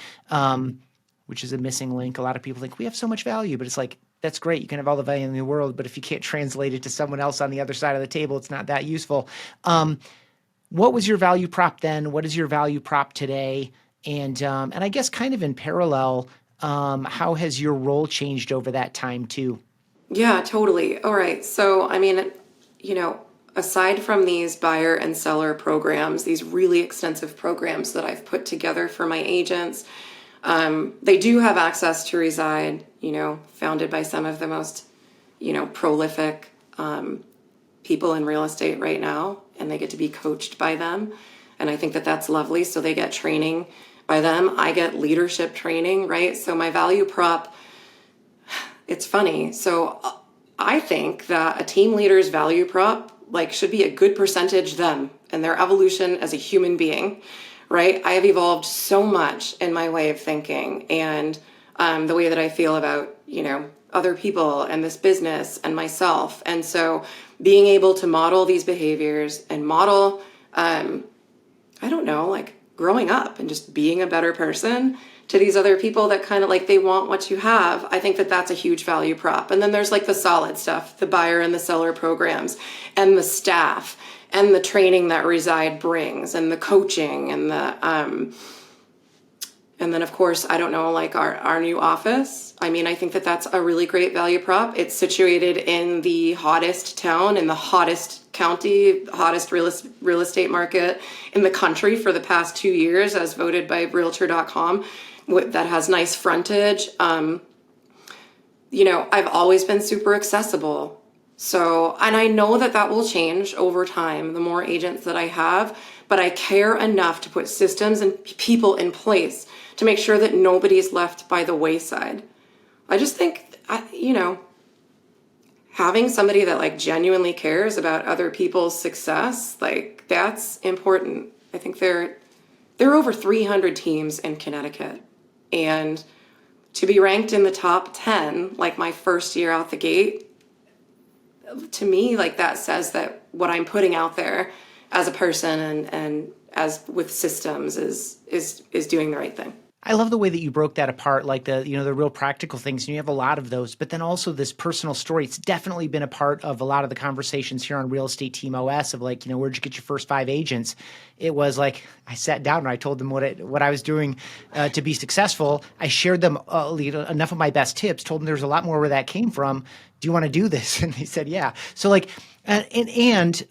which is a missing link. A lot of people think we have so much value, but it's like, that's great. You can have all the value in the world, but if you can't translate it to someone else on the other side of the table, it's not that useful. What was your value prop then? What is your value prop today? And I guess kind of in parallel, how has your role changed over that time too? Yeah, totally. All right. So, I mean, aside from these buyer and seller programs, these really extensive programs that I've put together for my agents, they do have access to Reside, founded by some of the most, prolific people in real estate right now, and they get to be coached by them. And I think that that's lovely. So they get training by them. I get leadership training, right? So my value prop, it's funny. So I think that a team leader's value prop should be a good percentage them and their evolution as a human being, right? I have evolved so much in my way of thinking and the way that I feel about, other people and this business and myself. And so being able to model these behaviors and model, growing up and just being a better person to these other people that kind of they want what you have. I think that that's a huge value prop. And then there's the solid stuff, the buyer and the seller programs and the staff and the training that Reside brings and the coaching and and then of course, our new office. I mean, I think that that's a really great value prop. It's situated in the hottest town, in the hottest county, hottest real estate market in the country for the past 2 years, as voted by Realtor.com, that has nice frontage. I've always been super accessible. So, and I know that that will change over time, the more agents that I have, but I care enough to put systems and people in place to make sure that nobody's left by the wayside. I just think, having somebody that like genuinely cares about other people's success, like that's important. I think there are over 300 teams in Connecticut, and to be ranked in the top 10, like my first year out the gate, to me, like that says that what I'm putting out there as a person and as with systems is doing the right thing. I love the way that you broke that apart, like the real practical things, and you have a lot of those, but then also this personal story. It's definitely been a part of a lot of the conversations here on Real Estate Team OS of like, where'd you get your first 5 agents? It was like, I sat down and I told them what I was doing to be successful. I shared them enough of my best tips, told them there's a lot more where that came from. Do you want to do this? And they said, yeah. So like, and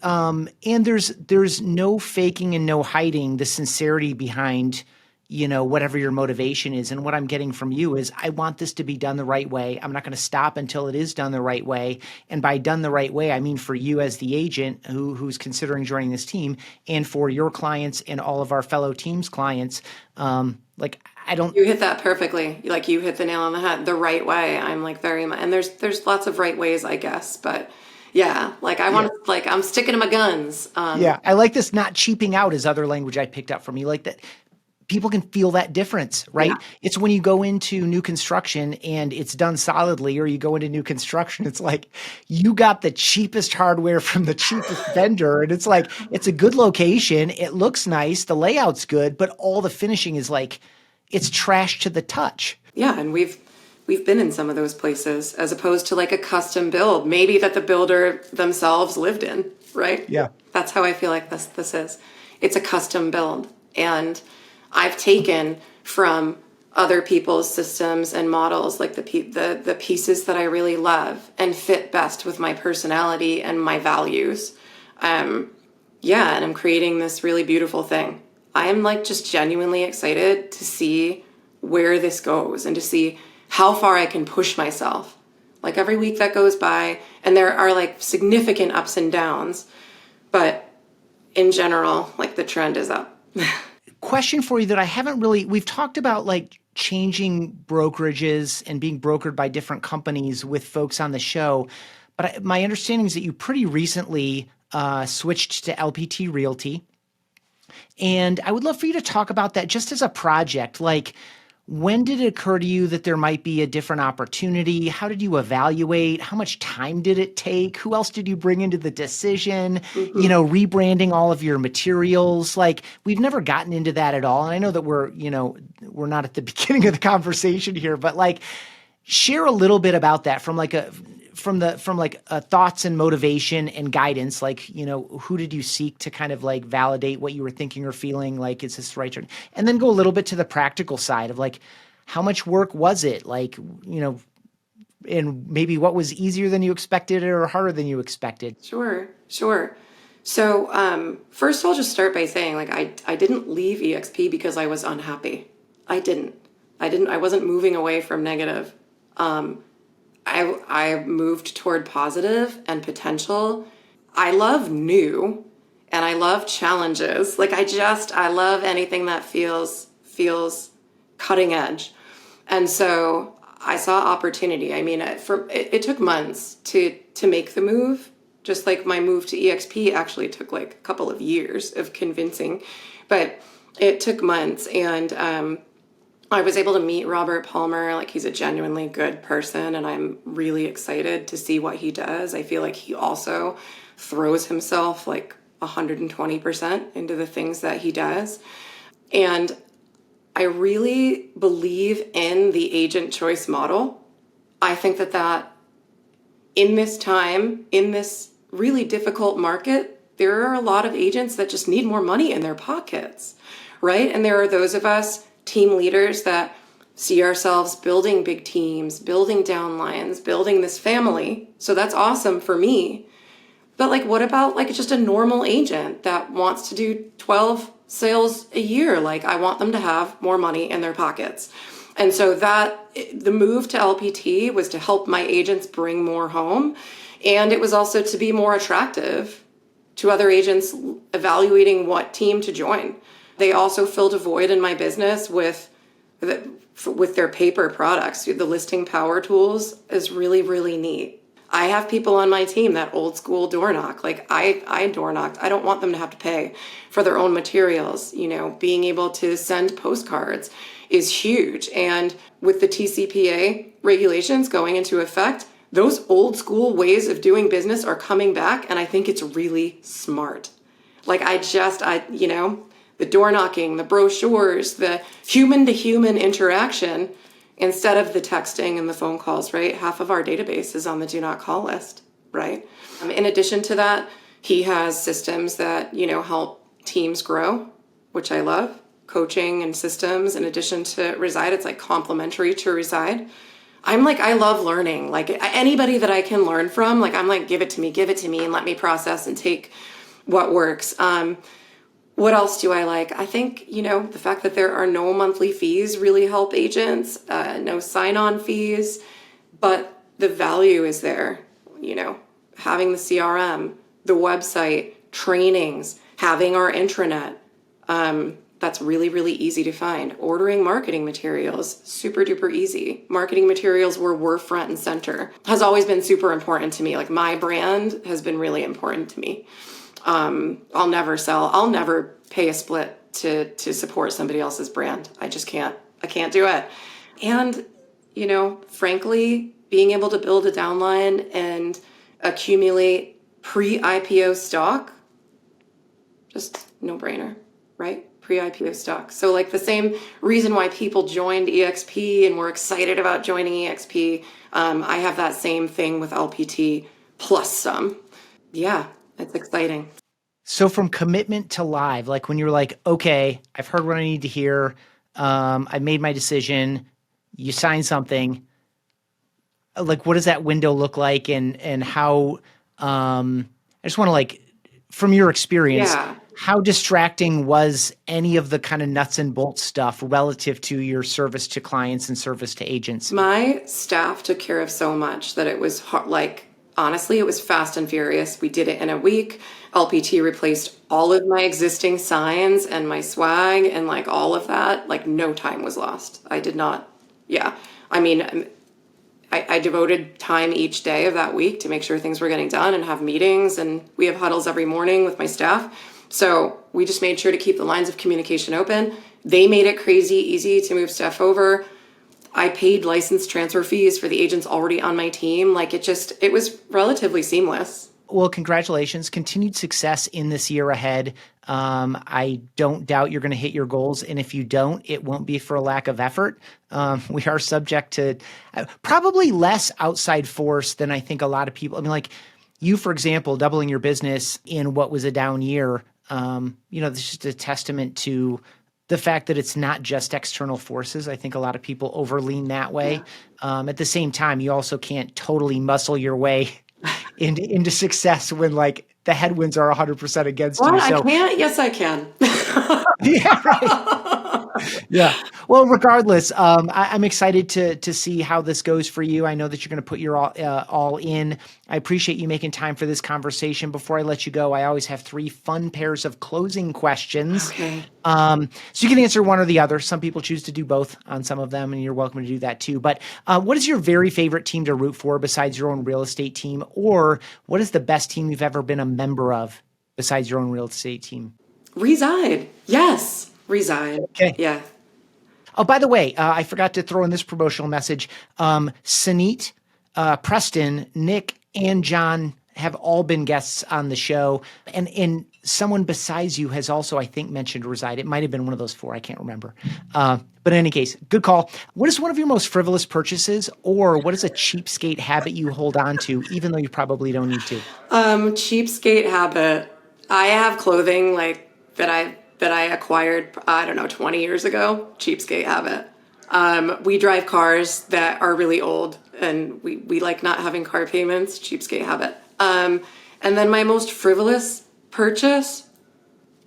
there's no faking and no hiding the sincerity behind whatever your motivation is. And what I'm getting from you is I want this to be done the right way. I'm not going to stop until it is done the right way. And by done the right way, I mean for you as the agent who's considering joining this team, and for your clients and all of our fellow teams clients. You hit that perfectly. Like you hit the nail on the head, the right way. I'm like very much, and there's lots of right ways, I guess, but yeah, like I want to, like I'm sticking to my guns. I like this not cheaping out is other language I picked up from you, like that. People can feel that difference, right? Yeah. It's when you go into new construction and it's done solidly, or you go into new construction, it's like you got the cheapest hardware from the cheapest vendor. And it's like, it's a good location. It looks nice. The layout's good, but all the finishing is like, it's trash to the touch. Yeah. And we've been in some of those places as opposed to like a custom build, maybe that the builder themselves lived in, right? Yeah. That's how I feel like this is. It's a custom build. And I've taken from other people's systems and models, like the pieces that I really love and fit best with my personality and my values. And I'm creating this really beautiful thing. I am like just genuinely excited to see where this goes and to see how far I can push myself. Like every week that goes by, and there are like significant ups and downs, but in general, like the trend is up. Question for you that I haven't really, we've talked about like changing brokerages and being brokered by different companies with folks on the show. But my understanding is that you pretty recently switched to LPT Realty. And I would love for you to talk about that just as a project. Like, when did it occur to you that there might be a different opportunity? How did you evaluate? How much time did it take? Who else did you bring into the decision? Mm-hmm. Rebranding all of your materials. Like, we've never gotten into that at all. And I know that we're not at the beginning of the conversation here, but like, share a little bit about that from thoughts and motivation and guidance. Like, who did you seek to kind of like validate what you were thinking or feeling? Like, is this right? And then go a little bit to the practical side of like, how much work was it? Like, and maybe what was easier than you expected or harder than you expected? Sure. So first I'll just start by saying like, I didn't leave EXP because I was unhappy. I wasn't moving away from negative. I moved toward positive and potential. I love new and I love challenges. Like I love anything that feels cutting edge. And so I saw opportunity. I mean, it took months to make the move. Just like my move to EXP actually took like a couple of years of convincing, but it took months. And I was able to meet Robert Palmer. Like, he's a genuinely good person, and I'm really excited to see what he does. I feel like he also throws himself like 120% into the things that he does. And I really believe in the agent choice model. I think that in this time, in this really difficult market, there are a lot of agents that just need more money in their pockets, right? And there are those of us team leaders that see ourselves building big teams, building downlines, building this family. So that's awesome for me. But like, what about like just a normal agent that wants to do 12 sales a year? Like, I want them to have more money in their pockets. And so the move to LPT was to help my agents bring more home. And it was also to be more attractive to other agents evaluating what team to join. They also filled a void in my business with their paper products. The listing power tools is really, really neat. I have people on my team that old school door knock. Like I door knocked. I don't want them to have to pay for their own materials. Being able to send postcards is huge. And with the TCPA regulations going into effect, those old school ways of doing business are coming back. And I think it's really smart. Like the door knocking, the brochures, the human to human interaction, instead of the texting and the phone calls, right? Half of our database is on the do not call list, right? In addition to that, he has systems that, help teams grow, which I love. Coaching and systems in addition to Reside. It's like complementary to Reside. I love learning. Like anybody that I can learn from, I'm like, give it to me and let me process and take what works. What else do I like? I think, the fact that there are no monthly fees really help agents, no sign-on fees, but the value is there, having the CRM, the website, trainings, having our intranet. That's really, really easy to find. Ordering marketing materials, super duper easy. Marketing materials where we're front and center has always been super important to me. Like my brand has been really important to me. I'll never pay a split to support somebody else's brand. I just can't. I can't do it. And, frankly, being able to build a downline and accumulate pre-IPO stock, just no brainer, right? Pre-IPO stock. So the same reason why people joined EXP and were excited about joining EXP, I have that same thing with LPT plus some. Yeah, it's exciting. So from commitment to live, when you're like, okay, I've heard what I need to hear. I made my decision. You sign something. What does that window look like? And how, I just want to from your experience, how distracting was any of the kind of nuts and bolts stuff relative to your service to clients and service to agents? My staff took care of so much that it was honestly, it was fast and furious. We did it in a week. LPT replaced all of my existing signs and my swag and all of that. No time was lost. I did not. Yeah. I mean, I devoted time each day of that week to make sure things were getting done and have meetings. And we have huddles every morning with my staff. So we just made sure to keep the lines of communication open. They made it crazy easy to move stuff over. I paid license transfer fees for the agents already on my team. It was relatively seamless. Well, congratulations. Continued success in this year ahead. I don't doubt you're going to hit your goals. And if you don't, it won't be for a lack of effort. We are subject to probably less outside force than I think a lot of people. I mean, you, for example, doubling your business in what was a down year, this is just a testament to the fact that it's not just external forces. I think a lot of people overlean that way. Yeah. At the same time, you also can't totally muscle your way into success when the headwinds are 100% against you. So, I can't? Yes, I can. Yeah, right. Yeah. Well, regardless, I'm excited to see how this goes for you. I know that you're going to put your all in. I appreciate you making time for this conversation. Before I let you go, I always have 3 fun pairs of closing questions. Okay. So you can answer one or the other. Some people choose to do both on some of them, and you're welcome to do that too. But what is your very favorite team to root for besides your own real estate team? Or what is the best team you've ever been a member of besides your own real estate team? Reside. Yes. Reside. Okay. Yeah. Oh, by the way, I forgot to throw in this promotional message. Saneet, Preston, Nick, and John have all been guests on the show. And someone besides you has also, I think, mentioned Reside. It might have been one of those 4. I can't remember. But in any case, good call. What is one of your most frivolous purchases, or what is a cheapskate habit you hold on to, even though you probably don't need to? Cheapskate habit. I have clothing that I acquired, 20 years ago. Cheapskate habit. We drive cars that are really old, and we like not having car payments. Cheapskate habit. And then my most frivolous purchase,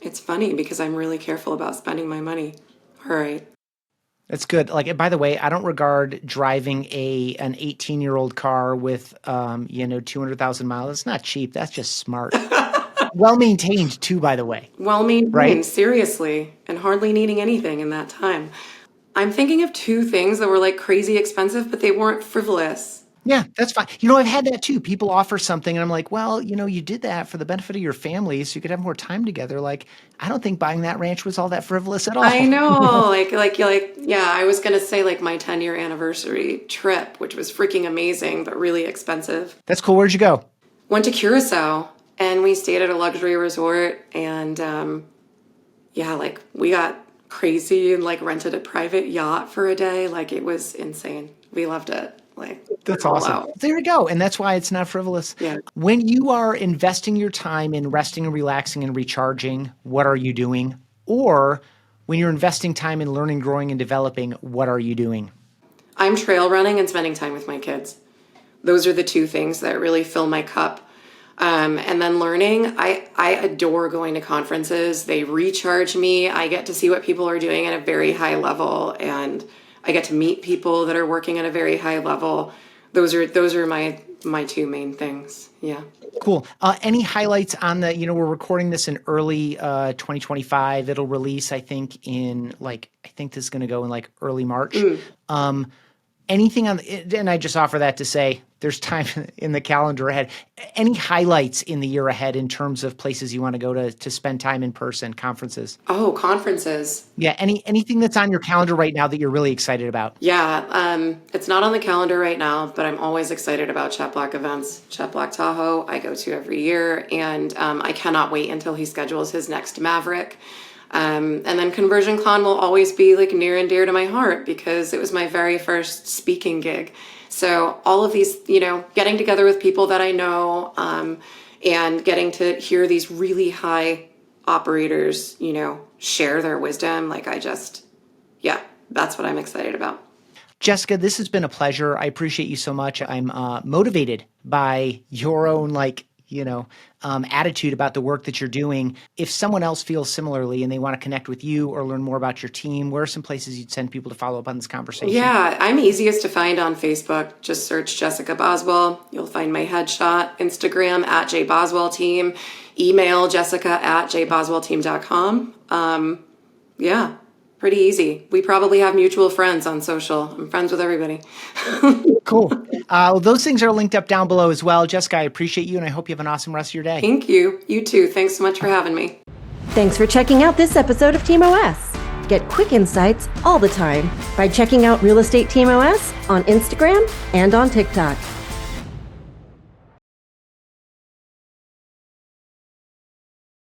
it's funny because I'm really careful about spending my money. All right. That's good. Like, by the way, I don't regard driving an 18-year-old car with, 200,000 miles. It's not cheap. That's just smart. Well maintained too, by the way. Well maintained, Right? seriously, and hardly needing anything in that time. I'm thinking of two things that were like crazy expensive, but they weren't frivolous. Yeah, that's fine. I've had that too. People offer something and I'm like, well, you did that for the benefit of your family so you could have more time together. Like, I don't think buying that ranch was all that frivolous at all. I know, yeah, I was gonna say like my 10-year anniversary trip, which was freaking amazing, but really expensive. That's cool. Where'd you go? Went to Curacao and we stayed at a luxury resort and like we got crazy and like rented a private yacht for a day. Like it was insane. We loved it. Like that's awesome. out. There you go. And that's why it's not frivolous. Yeah. When you are investing your time in resting and relaxing and recharging, what are you doing? Or when you're investing time in learning, growing, and developing, what are you doing? I'm trail running and spending time with my kids. Those are the two things that really fill my cup. And then learning, I adore going to conferences. They recharge me. I get to see what people are doing at a very high level, and I get to meet people that are working at a very high level. Those are my two main things. Yeah. Cool. Any highlights on we're recording this in early 2025. It'll release, I think this is going to go in like early March. Anything and I just offer that to say there's time in the calendar ahead. Any highlights in the year ahead in terms of places you want to go to spend time in person, conferences? Oh, conferences. Yeah. Anything that's on your calendar right now that you're really excited about? Yeah. It's not on the calendar right now, but I'm always excited about Chet Black events. Chet Black Tahoe, I go to every year, and I cannot wait until he schedules his next Maverick. And then Conversion Con will always be like near and dear to my heart because it was my very first speaking gig. So all of these, getting together with people that I know, and getting to hear these really high operators, share their wisdom. Like that's what I'm excited about. Jessica, this has been a pleasure. I appreciate you so much. I'm motivated by your own attitude about the work that you're doing. If someone else feels similarly and they want to connect with you or learn more about your team, where are some places you'd send people to follow up on this conversation? Yeah, I'm easiest to find on Facebook. Just search Jessica Boswell. You'll find my headshot. Instagram @ Boswell Team. Email Jessica @ jboswellteam.com. Yeah, pretty easy. We probably have mutual friends on social. I'm friends with everybody. Cool. Well, those things are linked up down below as well. Jessica, I appreciate you, and I hope you have an awesome rest of your day. Thank you. You too. Thanks so much for having me. Thanks for checking out this episode of Team OS. Get quick insights all the time by checking out Real Estate Team OS on Instagram and on TikTok.